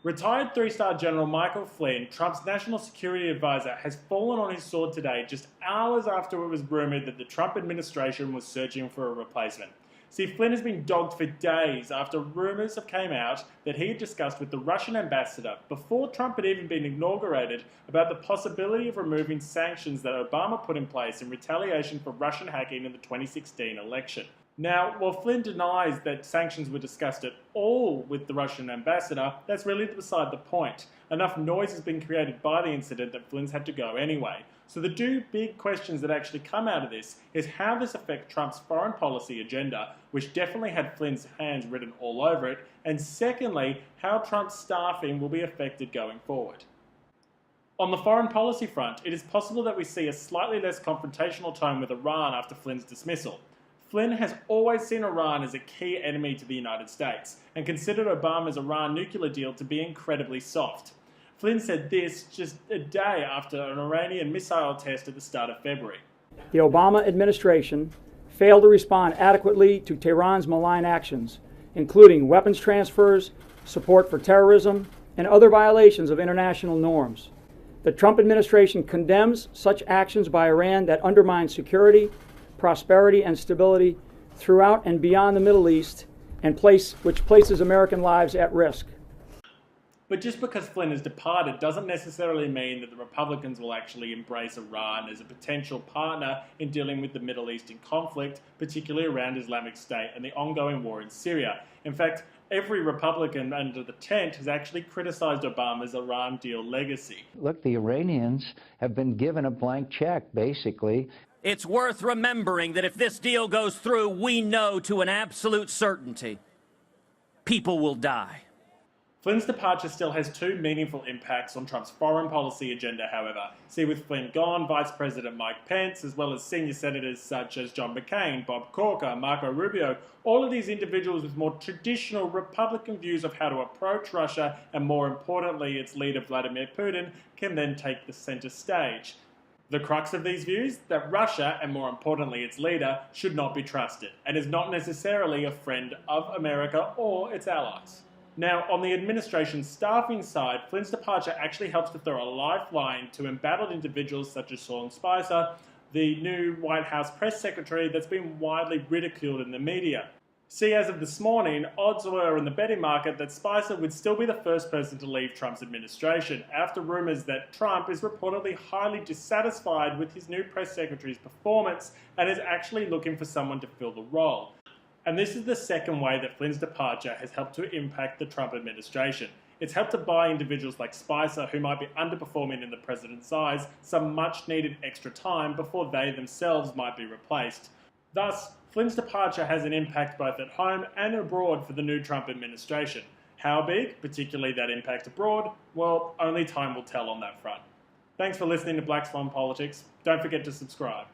Retired three-star General Michael Flynn, Trump's national security advisor, has fallen on his sword today just hours after it was rumoured that the Trump administration was searching for a replacement. See, Flynn has been dogged for days after rumours have came out that he had discussed with the Russian ambassador before Trump had even been inaugurated about the possibility of removing sanctions that Obama put in place in retaliation for Russian hacking in the 2016 election. Now, while Flynn denies that sanctions were discussed at all with the Russian ambassador, that's really beside the point. Enough noise has been created by the incident that Flynn's had to go anyway. So the two big questions that actually come out of this is how this affects Trump's foreign policy agenda, which definitely had Flynn's hands written all over it, and secondly, how Trump's staffing will be affected going forward. On the foreign policy front, it is possible that we see a slightly less confrontational tone with Iran after Flynn's dismissal. Flynn has always seen Iran as a key enemy to the United States and considered Obama's Iran nuclear deal to be incredibly soft. Flynn said this just a day after an Iranian missile test at the start of February. The Obama administration failed to respond adequately to Tehran's malign actions, including weapons transfers, support for terrorism, and other violations of international norms. The Trump administration condemns such actions by Iran that undermine security, prosperity, and stability throughout and beyond the Middle East, and which places American lives at risk. But just because Flynn has departed doesn't necessarily mean that the Republicans will actually embrace Iran as a potential partner in dealing with the Middle Eastern conflict, particularly around Islamic State and the ongoing war in Syria. In fact, every Republican under the tent has actually criticized Obama's Iran deal legacy. Look, the Iranians have been given a blank check, basically. It's worth remembering that if this deal goes through, we know to an absolute certainty, people will die. Flynn's departure still has two meaningful impacts on Trump's foreign policy agenda, however. See, with Flynn gone, Vice President Mike Pence, as well as senior senators such as John McCain, Bob Corker, Marco Rubio, all of these individuals with more traditional Republican views of how to approach Russia, and more importantly, its leader Vladimir Putin, can then take the center stage. The crux of these views, that Russia, and more importantly its leader, should not be trusted, and is not necessarily a friend of America or its allies. Now, on the administration's staffing side, Flynn's departure actually helps to throw a lifeline to embattled individuals such as Sean Spicer, the new White House press secretary that's been widely ridiculed in the media. See, as of this morning, odds were in the betting market that Spicer would still be the first person to leave Trump's administration after rumours that Trump is reportedly highly dissatisfied with his new press secretary's performance and is actually looking for someone to fill the role. And this is the second way that Flynn's departure has helped to impact the Trump administration. It's helped to buy individuals like Spicer, who might be underperforming in the president's eyes, some much needed extra time before they themselves might be replaced. Thus, Flynn's departure has an impact both at home and abroad for the new Trump administration. How big, particularly that impact abroad? Well, only time will tell on that front. Thanks for listening to Black Swan Politics. Don't forget to subscribe.